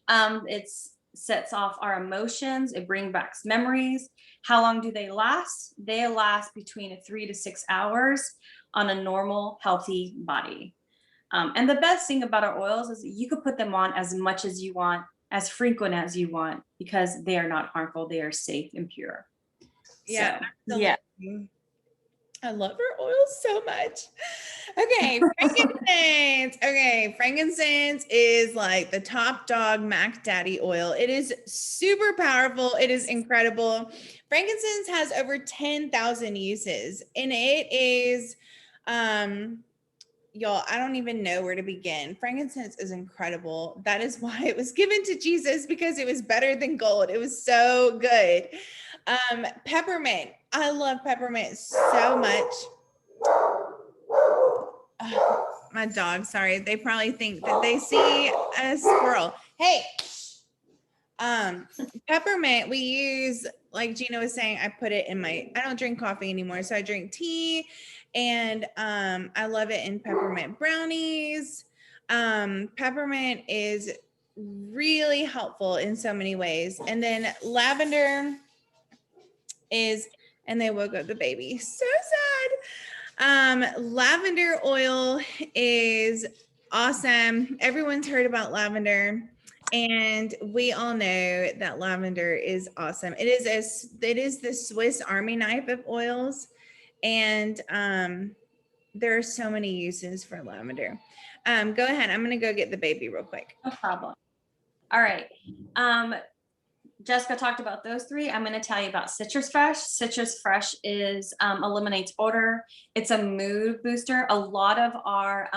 Speaker 2: It sets off our emotions. It brings back memories. How long do they last? They last between 3 to 6 hours on a normal, healthy body. And the best thing about our oils is you could put them on as much as you want, as frequent as you want, because they are not harmful. They are safe and pure.
Speaker 1: Yeah,
Speaker 2: so, yeah.
Speaker 1: I love her oil so much. Okay, frankincense. Okay, frankincense is like the top dog Mac Daddy oil. It is super powerful. It is incredible. Frankincense has over 10,000 uses, and it is, y'all, I don't even know where to begin. Frankincense is incredible. That is why it was given to Jesus, because it was better than gold. It was so good. Peppermint. I love peppermint so much. My dog, sorry. They probably think that they see a squirrel. Hey, peppermint, we use, like Gina was saying, I put it in I don't drink coffee anymore, so I drink tea, and I love it in peppermint brownies. Peppermint is really helpful in so many ways. And then lavender is, and they woke up the baby. So sad. Lavender oil is awesome. Everyone's heard about lavender, and we all know that lavender is awesome. It is the Swiss Army knife of oils, and there are so many uses for lavender. Go ahead. I'm gonna go get the baby real quick.
Speaker 2: No problem. All right. Jessica talked about those three. I'm going to tell you about Citrus Fresh. Citrus Fresh is eliminates odor. It's a mood booster. A lot of our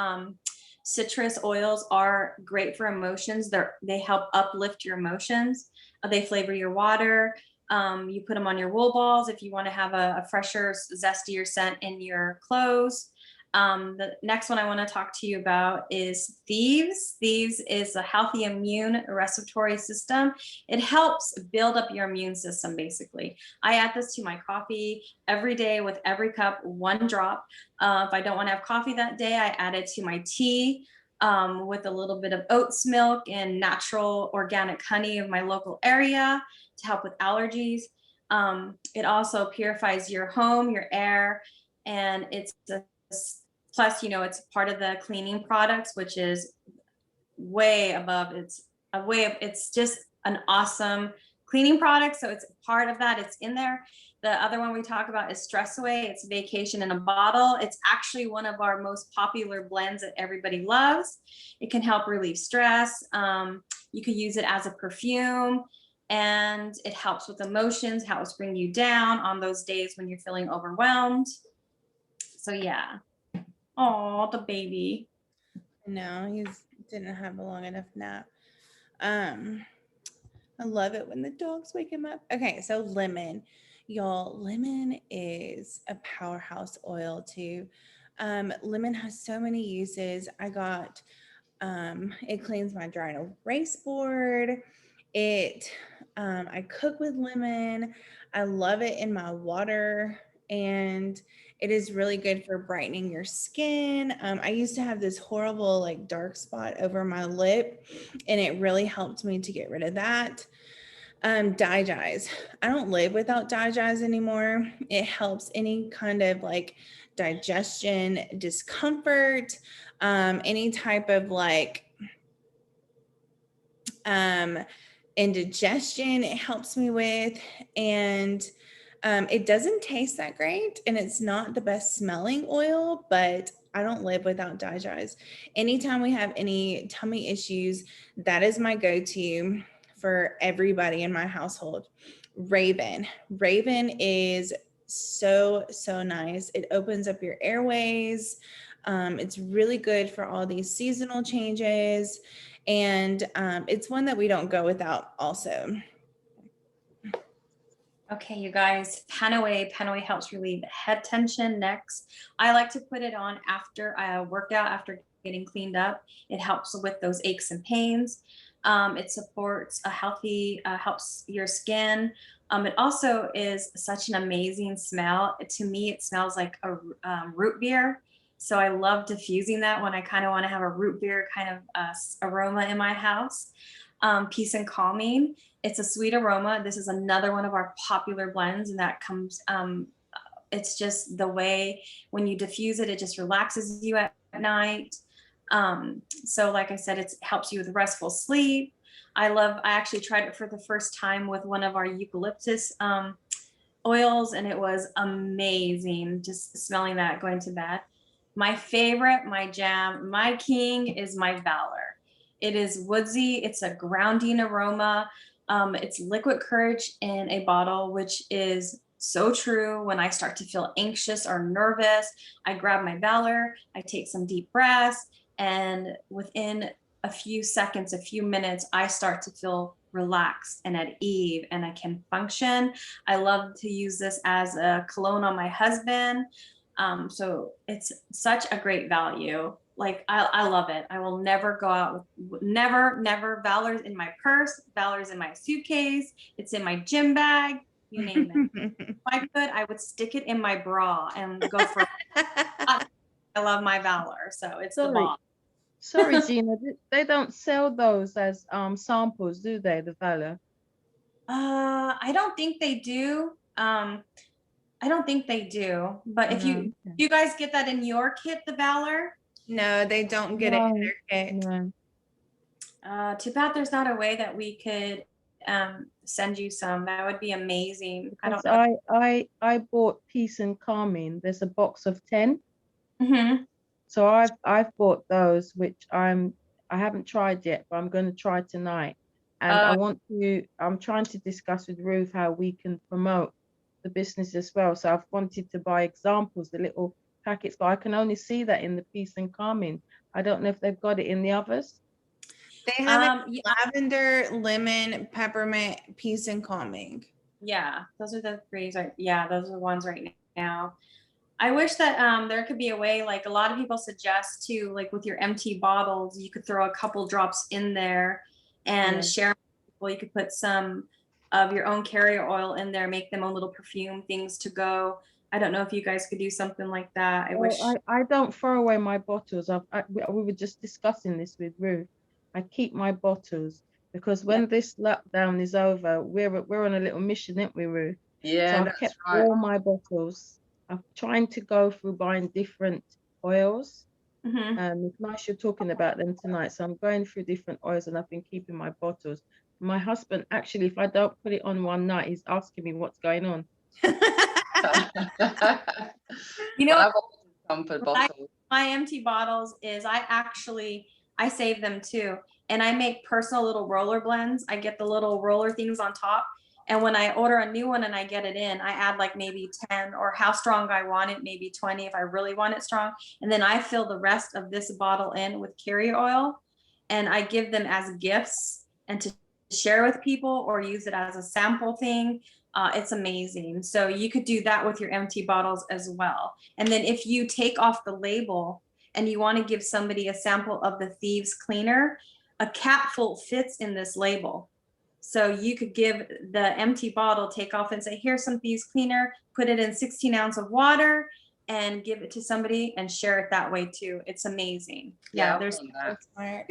Speaker 2: citrus oils are great for emotions. They help uplift your emotions. They flavor your water. You put them on your wool balls if you want to have a fresher, zestier scent in your clothes. The next one I want to talk to you about is Thieves. Thieves is a healthy immune respiratory system. It helps build up your immune system, basically. I add this to my coffee every day with every cup, 1 drop. If I don't want to have coffee that day, I add it to my tea with a little bit of oats milk and natural organic honey of my local area to help with allergies. It also purifies your home, your air, and it's plus, it's part of the cleaning products, which is way above. It's just an awesome cleaning product. So it's part of that. It's in there. The other one we talk about is Stress Away. It's Vacation in a Bottle. It's actually one of our most popular blends that everybody loves. It can help relieve stress. You can use it as a perfume, and it helps with emotions, helps bring you down on those days when you're feeling overwhelmed. So yeah. Oh, the baby.
Speaker 1: No, he didn't have a long enough nap. I love it when the dogs wake him up. Okay, so lemon. Y'all, lemon is a powerhouse oil too. Lemon has so many uses. I got it cleans my dry erase board. I cook with lemon. I love it in my water, and it is really good for brightening your skin. I used to have this horrible like dark spot over my lip, and it really helped me to get rid of that. Dyes. I don't live without dyes anymore. It helps any kind of like digestion discomfort, any type of like indigestion it helps me with, and it doesn't taste that great, and it's not the best smelling oil, but I don't live without dyes. Anytime we have any tummy issues, that is my go-to for everybody in my household. Raven is so nice. It opens up your airways. It's really good for all these seasonal changes, and it's one that we don't go without also.
Speaker 2: Okay, you guys, Penaway. Penaway helps relieve head tension. Next, I like to put it on after a workout, after getting cleaned up. It helps with those aches and pains. It supports a healthy, helps your skin. It also is such an amazing smell. To me, it smells like a root beer. So I love diffusing that when I kind of want to have a root beer kind of aroma in my house. Peace and Calming. It's a sweet aroma. This is another one of our popular blends, and that comes, it's just the way when you diffuse it, it just relaxes you at night. So like I said, it helps you with restful sleep. I actually tried it for the first time with one of our eucalyptus oils, and it was amazing. Just smelling that going to bed. My favorite, my jam, my king is my Valor. It is woodsy. It's a grounding aroma. It's liquid courage in a bottle, which is so true. When I start to feel anxious or nervous, I grab my Valor, I take some deep breaths, and within a few seconds, a few minutes, I start to feel relaxed and at ease, and I can function. I love to use this as a cologne on my husband. So it's such a great value. Like I love it. I will never go out with never Valor's in my purse, Valor's in my suitcase, it's in my gym bag, you name it. If I could, I would stick it in my bra and go for I love my Valor. So it's the
Speaker 3: Sorry,
Speaker 2: bomb.
Speaker 3: sorry, Gina. They don't sell those as samples, do they? The Valor.
Speaker 2: I don't think they do. I don't think they do. But if
Speaker 3: No.
Speaker 2: you you guys get that in your kit, the Valor?
Speaker 1: No, they don't get it in
Speaker 3: No,
Speaker 1: their kit.
Speaker 3: no.
Speaker 2: Too bad there's not a way that we could send you some. That would be amazing. I don't
Speaker 3: Because
Speaker 2: know.
Speaker 3: I bought Peace and Calming. There's a box of 10.
Speaker 2: Hmm.
Speaker 3: So I've bought those, which I haven't tried yet, but I'm going to try tonight. And I'm trying to discuss with Ruth how we can promote the business as well. So I've wanted to buy examples, the little packets, but I can only see that in the Peace and Calming. I don't know if they've got it in the others.
Speaker 1: They have it
Speaker 2: Yeah,
Speaker 1: lavender, lemon, peppermint, peace, and calming.
Speaker 2: yeah, those are the threes. Right? Yeah, those are the ones right now. I wish that there could be a way, like a lot of people suggest to, like with your empty bottles, you could throw a couple drops in there and
Speaker 3: Yeah.
Speaker 2: share with people. You could put some of your own carrier oil in there, make them a little perfume things to go. I don't know if you guys could do something like that. I wish.
Speaker 3: Well, I don't throw away my bottles. We were just discussing this with Ruth. I keep my bottles because
Speaker 2: Yeah.
Speaker 3: when this lockdown is over, we're on a little mission, aren't we, Ruth?
Speaker 4: Yeah,
Speaker 3: So I've
Speaker 4: that's
Speaker 3: kept
Speaker 4: right.
Speaker 3: all my bottles. I'm trying to go through buying different oils.
Speaker 2: Hmm.
Speaker 3: It's nice you're talking about them tonight. So I'm going through different oils and I've been keeping my bottles. My husband, actually, if I don't put it on one night, he's asking me what's going on.
Speaker 2: You know,
Speaker 4: I've always comfort
Speaker 2: my,
Speaker 4: bottles.
Speaker 2: my empty bottles is I save them too. And I make personal little roller blends. I get the little roller things on top. And when I order a new one and I get it in, I add like maybe 10 or how strong I want it, maybe 20 if I really want it strong. And then I fill the rest of this bottle in with carrier oil and I give them as gifts and to share with people or use it as a sample thing. It's amazing. So you could do that with your empty bottles as well. And then if you take off the label and you want to give somebody a sample of the Thieves cleaner, a capful fits in this label. So you could give the empty bottle, take off and say, here's some Thieves cleaner, put it in 16 ounce of water and give it to somebody and share it that way too. It's amazing.
Speaker 4: Yeah,
Speaker 2: Yeah, there's
Speaker 1: That's smart.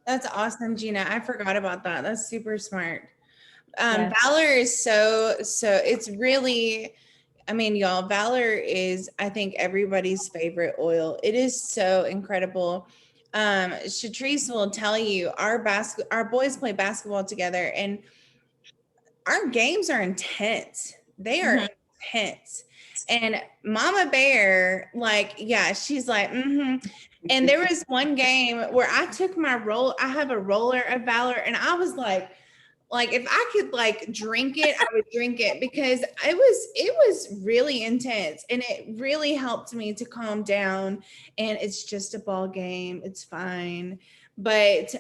Speaker 1: That's awesome, Gina. I forgot about that. That's super smart.
Speaker 2: Yes.
Speaker 1: Valor is so it's really, I mean, y'all, Valor is, I think, everybody's favorite oil. It is so incredible. Shatrice will tell you our boys play basketball together and our games are intense. They are intense. And Mama Bear, like, yeah, she's like, And there was one game where I took I have a roller of Valor, and I was like if I could like drink it, I would drink it because it was really intense and it really helped me to calm down. And it's just a ball game. It's fine. But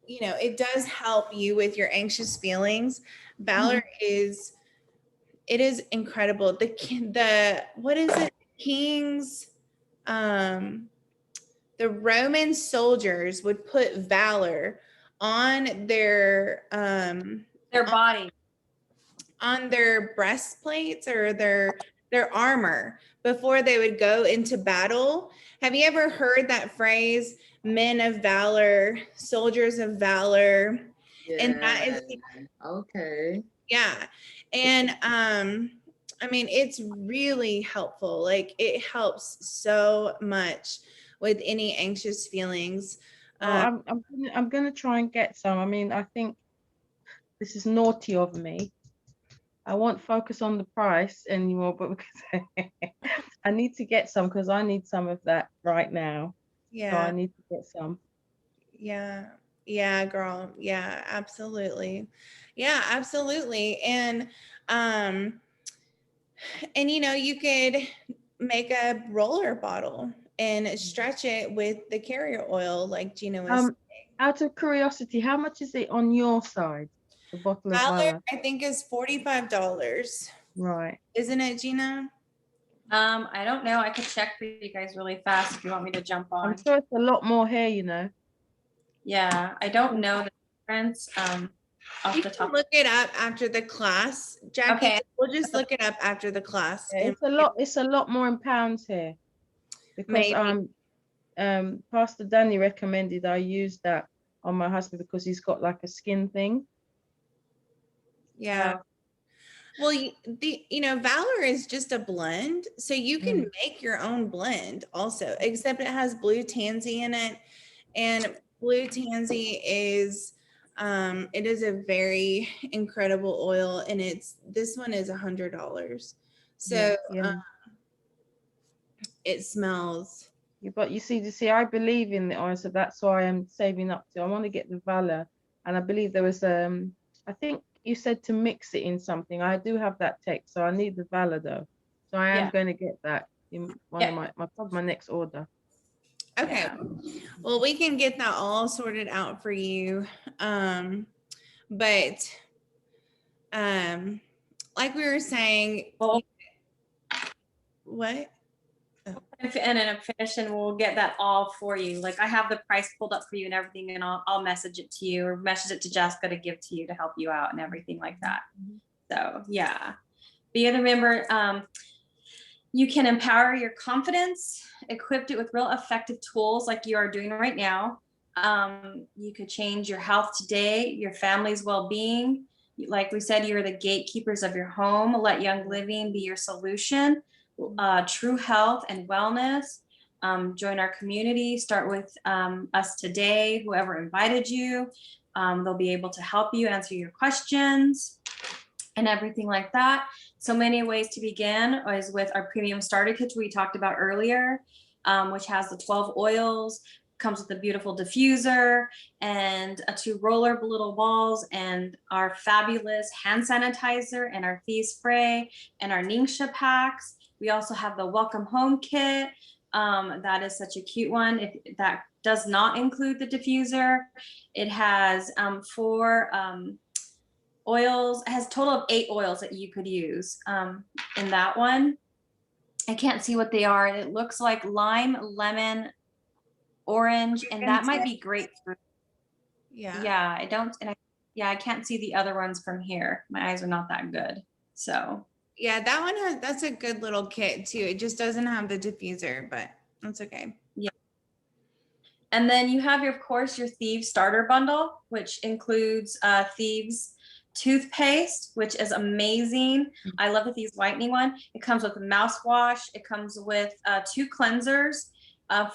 Speaker 1: it does help you with your anxious feelings. Valor is incredible. The what is it? Kings, the Roman soldiers would put Valor on their
Speaker 2: body.
Speaker 1: on their breastplates or their armor before they would go into battle. Have you ever heard that phrase, men of valor, soldiers of valor? And that is
Speaker 4: okay.
Speaker 1: yeah. And I mean, it's really helpful. Like it helps so much with any anxious feelings.
Speaker 3: Well, I'm gonna try and get some. I mean, I think this is naughty of me, I won't focus on the price anymore, but because I need to get some because I need some of that right now. So I
Speaker 1: Yeah.
Speaker 3: need to get some.
Speaker 1: Yeah. Yeah, girl. Yeah, absolutely. Yeah, absolutely. Um and you could make a roller bottle and stretch it with the carrier oil like Gina was.
Speaker 3: Um, Out of curiosity, how much is it on your side? The bottle of
Speaker 1: Valor,
Speaker 3: Valor.
Speaker 1: I think, is $45.
Speaker 3: Right.
Speaker 1: Isn't it, Gina?
Speaker 2: I don't know. I could check for you guys really fast if you want me to jump
Speaker 3: I'm
Speaker 2: on.
Speaker 3: sure it's a lot more hair, you know.
Speaker 2: Yeah, I don't know the difference off
Speaker 1: We
Speaker 2: the
Speaker 1: can
Speaker 2: top.
Speaker 1: look it up after the class, Jackie.
Speaker 2: Okay.
Speaker 1: We'll just look it up after the class.
Speaker 3: Yeah,
Speaker 1: And
Speaker 3: it's a lot more in pounds here because
Speaker 1: maybe.
Speaker 3: Pastor Danny recommended I use that on my husband because he's got like a skin thing.
Speaker 1: Yeah.
Speaker 2: Oh,
Speaker 1: Well, Valor is just a blend, so you can make your own blend also, except it has blue tansy in it, and blue tansy is it is a very incredible oil, and this one is $100. So
Speaker 3: Yeah.
Speaker 1: it smells.
Speaker 3: Yeah, but you see, I believe in the oil, so that's why I'm saving up to. I want to get the Valor, and I believe there was I think you said to mix it in something. I do have that text, so I need the Valor though. So I am
Speaker 2: yeah.
Speaker 3: going to get that in one of
Speaker 2: Yeah.
Speaker 3: my next order.
Speaker 1: Okay.
Speaker 2: Yeah.
Speaker 1: Well, we can get that all sorted out for you. But like we were saying,
Speaker 2: Well,
Speaker 1: what?
Speaker 2: and then I'm finished and we'll get that all for you. Like I have the price pulled up for you and everything, and I'll message it to you or message it to Jessica to give to you to help you out and everything like that. So yeah. Be a member. You can empower your confidence, equipped it with real effective tools like you are doing right now. You could change your health today, your family's well-being. Like we said, you're the gatekeepers of your home. Let Young Living be your solution. True health and wellness. Join our community. Start with us today, whoever invited you. They'll be able to help you answer your questions and everything like that. So many ways to begin is with our premium starter kit we talked about earlier, which has the 12 oils, comes with a beautiful diffuser and two roller little balls and our fabulous hand sanitizer and our Thieves spray and our Ningxia packs. We also have the welcome home kit. That is such a cute one. If that does not include the diffuser, it has 4 oils. It has a total of 8 oils that you could use in that one. I can't see what they are. It looks like lime, lemon, orange, and that might be grapefruit.
Speaker 1: Yeah.
Speaker 2: Yeah, I don't, and I can't see the other ones from here. My eyes are not that good. So
Speaker 1: Yeah, that's a good little kit too. It just doesn't have the diffuser, but that's okay.
Speaker 2: yeah. And then you have of course, your Thieves starter bundle, which includes Thieves toothpaste, which is amazing. I love the Thieves whitening one. It comes with a mouthwash. It comes with 2 cleansers,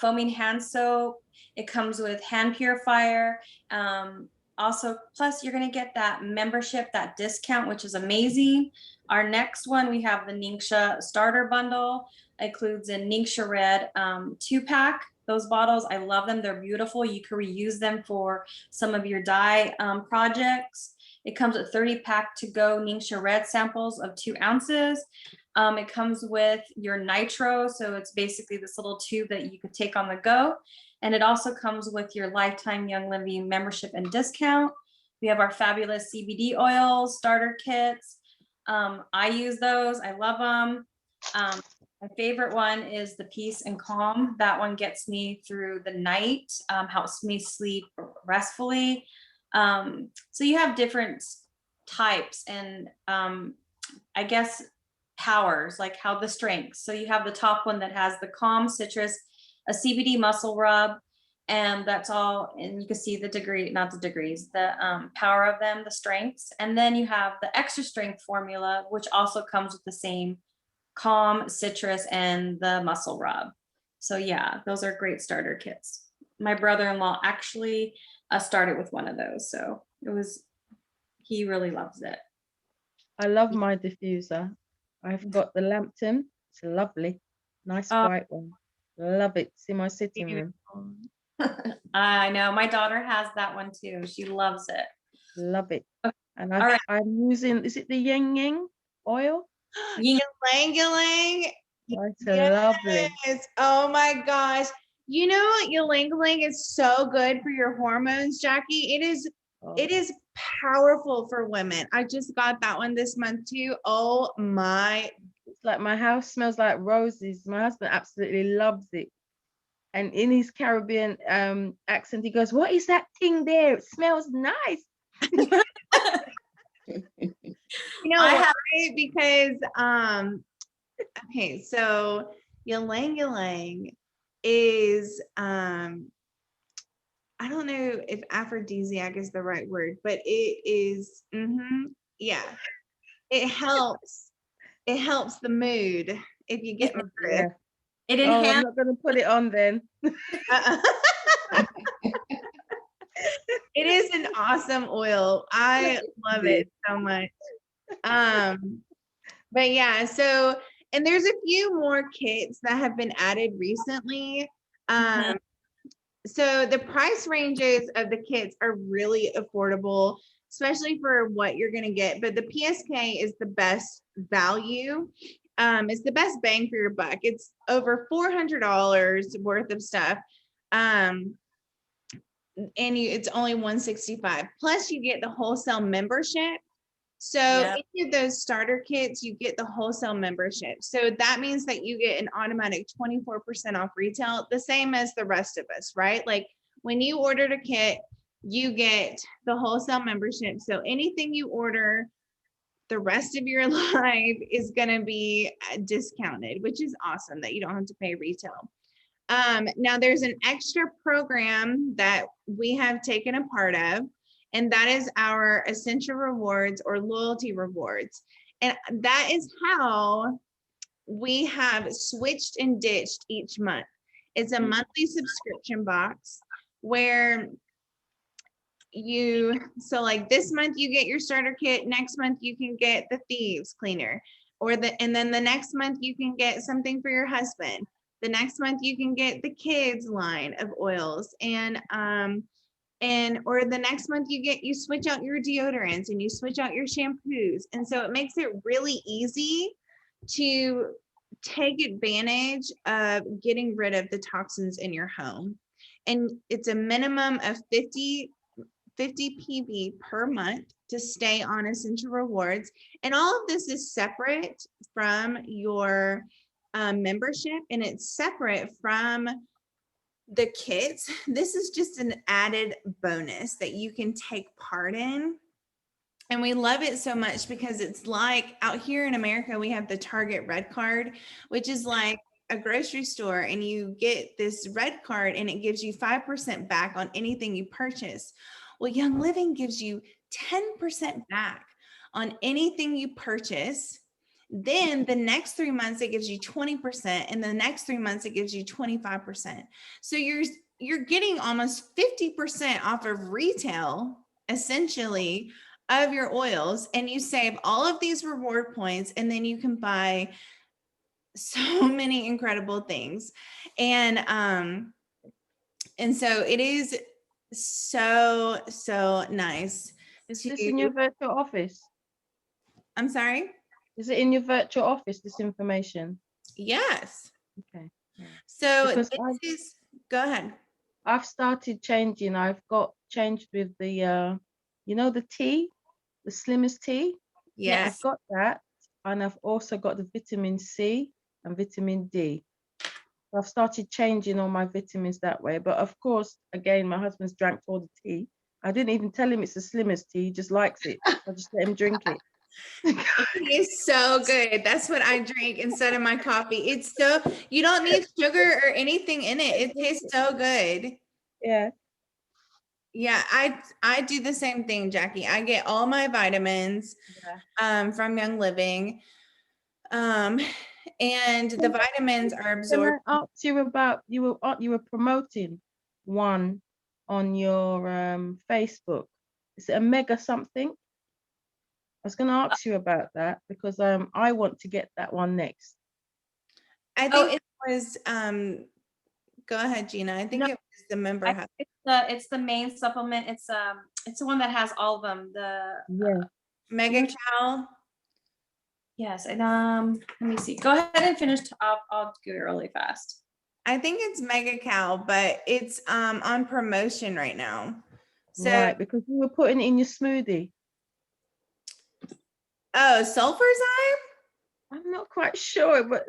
Speaker 2: foaming hand soap. It comes with hand purifier. Also, plus you're gonna get that membership, that discount, which is amazing. Our next one, we have the Ningxia starter bundle. It includes a Ningxia Red 2-pack. Those bottles, I love them. They're beautiful. You can reuse them for some of your dye projects. It comes with 30-pack to go Ningxia Red samples of 2 ounces. It comes with your nitro. So it's basically this little tube that you could take on the go. And it also comes with your lifetime Young Living membership and discount. We have our fabulous CBD oils, starter kits. I use those. I love them. My favorite one is the Peace and Calm. That one gets me through the night, helps me sleep restfully. So you have different types and I guess powers, like how the strengths. So you have the top one that has the Calm Citrus, a CBD muscle rub, and that's all. And you can see the degree, not the degrees, the power of them, the strengths. And then you have the extra strength formula, which also comes with the same Calm, Citrus, and the muscle rub. So yeah, those are great starter kits. My brother-in-law actually started with one of those, so he really loves it.
Speaker 3: I love my diffuser. I've got the Lambton. It's lovely. Nice
Speaker 2: Oh,
Speaker 3: white one. Love it. It's in my sitting room.
Speaker 2: I know my daughter has that one too. She loves it.
Speaker 3: Love it.
Speaker 2: Okay,
Speaker 3: And
Speaker 2: all right.
Speaker 3: I'm using, is it the Ying Ying oil?
Speaker 2: Ying-
Speaker 1: Ylang ylang.
Speaker 3: Oh, it's lovely.
Speaker 1: Yes. Oh my gosh. You know, ylang ylang is so good for your hormones, Jackie.
Speaker 3: Oh,
Speaker 1: It is powerful for women. I just got that one this month too. Oh my.
Speaker 3: it's like my house smells like roses. My husband absolutely loves it. And in his Caribbean accent, he goes, "What is that thing there? It smells nice."
Speaker 1: You know
Speaker 2: I
Speaker 1: why?
Speaker 2: have
Speaker 1: Because okay, so ylang ylang is I don't know if aphrodisiac is the right word, but it is yeah. It helps the mood, if you get my
Speaker 3: Yeah.
Speaker 1: drift.
Speaker 2: it
Speaker 3: Oh, I'm
Speaker 2: enhances.
Speaker 3: not going to put it on then.
Speaker 1: Uh-uh. It is an awesome oil. I love it so much. But yeah, so and there's a few more kits that have been added recently.
Speaker 2: Mhm.
Speaker 1: So the price ranges of the kits are really affordable, especially for what you're going to get. But the PSK is the best value. It's the best bang for your buck. It's over $400 worth of stuff. And it's only $165. Plus you get the wholesale membership. So
Speaker 2: Yep.
Speaker 1: any of those starter kits, you get the wholesale membership. So that means that you get an automatic 24% off retail, the same as the rest of us, right? Like when you ordered a kit, you get the wholesale membership. So anything you order the rest of your life is going to be discounted, which is awesome that you don't have to pay retail. Now there's an extra program that we have taken a part of, and that is our essential rewards or loyalty rewards. And that is how we have switched and ditched each month. It's a monthly subscription box where so like this month you get your starter kit, next month you can get the Thieves cleaner, and then the next month you can get something for your husband. The next month you can get the kids line of oils, and or the next month you switch out your deodorants and you switch out your shampoos. And so it makes it really easy to take advantage of getting rid of the toxins in your home. And it's a minimum of 50 PV per month to stay on essential rewards. And all of this is separate from your membership, and it's separate from the kits. This is just an added bonus that you can take part in. And we love it so much because it's like out here in America, we have the Target Red Card, which is like a grocery store, and you get this red card and it gives you 5% back on anything you purchase. Well, Young Living gives you 10% back on anything you purchase. Then the next 3 months, it gives you 20%. And the next 3 months, it gives you 25%. So you're getting almost 50% off of retail, essentially, of your oils, and you save all of these reward points, and then you can buy so many incredible things. And so it is so nice.
Speaker 3: Is this in your virtual office?
Speaker 1: I'm sorry?
Speaker 3: Is it in your virtual office, this information?
Speaker 1: Yes.
Speaker 3: Okay. Yeah.
Speaker 1: So
Speaker 3: Because
Speaker 1: go ahead.
Speaker 3: I've started changing. I've got changed with the, the tea, the Slimmest tea.
Speaker 1: Yes.
Speaker 3: I've got that. And I've also got the vitamin C and vitamin D. So I've started changing all my vitamins that way. But of course, again, my husband's drank all the tea. I didn't even tell him it's the Slimmest tea. He just likes it. I just let him drink it.
Speaker 1: It is so good. That's what I drink instead of my coffee. It's so, you don't need sugar or anything in it. It tastes so good.
Speaker 3: Yeah.
Speaker 1: Yeah, I do the same thing, Jackie. I get all my vitamins from Young Living. And the vitamins are absorbed.
Speaker 3: Can I ask you about, you were promoting one on your Facebook. Is it Omega something? was going to ask you about that because I want to get that one next.
Speaker 1: I
Speaker 2: Oh,
Speaker 1: think it was, go ahead, Gina. I think
Speaker 2: No,
Speaker 1: it was the member.
Speaker 2: It's the main supplement. It's the one that has all of them.
Speaker 3: Yeah.
Speaker 1: Mega Cal.
Speaker 2: Yes, and let me see. Go ahead and finish. I'll do it really fast.
Speaker 1: I think it's Mega Cal, but it's on promotion right now. So,
Speaker 3: Right, because you were putting it in your smoothie.
Speaker 1: oh, Sulfurzyme?
Speaker 3: I'm not quite sure, but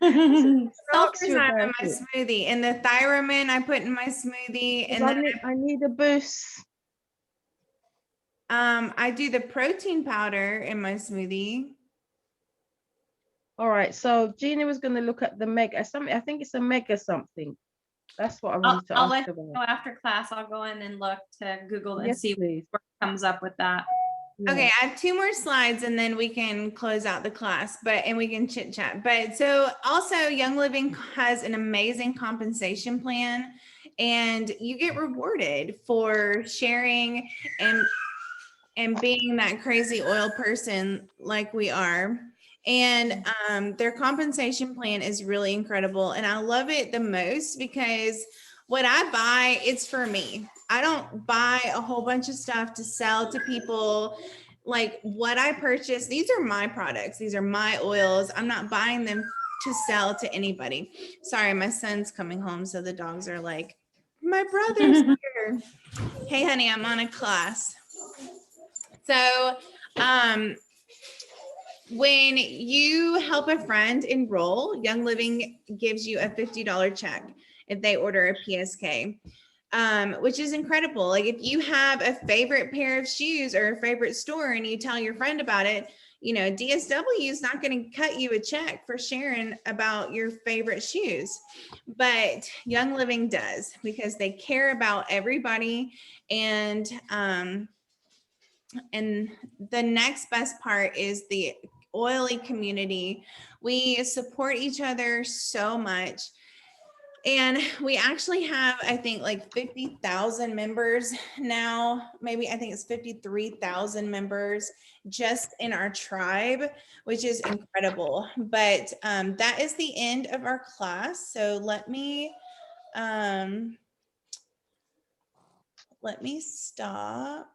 Speaker 1: Sulfurzyme in my smoothie, and the Thyromin I put in my smoothie, and then
Speaker 3: I need a boost.
Speaker 1: I do the protein powder in my smoothie.
Speaker 3: All right, so Gina was going to look at the mega something. I think it's a mega something. That's what I wanted to
Speaker 2: I'll
Speaker 3: ask
Speaker 2: let you
Speaker 3: about.
Speaker 2: know after class. I'll go in and look to Google and
Speaker 3: Yes,
Speaker 2: see
Speaker 3: please.
Speaker 2: what comes up with that.
Speaker 3: Yeah.
Speaker 1: Okay, I have 2 more slides and then we can close out the class, and we can chit chat. But so also Young Living has an amazing compensation plan, and you get rewarded for sharing and being that crazy oil person like we are. And their compensation plan is really incredible. And I love it the most because what I buy, it's for me. I don't buy a whole bunch of stuff to sell to people. Like what I purchase, these are my products. These are my oils. I'm not buying them to sell to anybody. Sorry, my son's coming home. So the dogs are like, my brother's here. Hey, honey, I'm on a class. So, when you help a friend enroll, Young Living gives you a $50 check if they order a PSK, which is incredible. Like if you have a favorite pair of shoes or a favorite store and you tell your friend about it, you know, DSW is not going to cut you a check for sharing about your favorite shoes, but Young Living does because they care about everybody. And the next best part is the oily community. We support each other so much. And we actually have, I think, like 50,000 members now. Maybe I think it's 53,000 members just in our tribe, which is incredible. But that is the end of our class. So let me stop.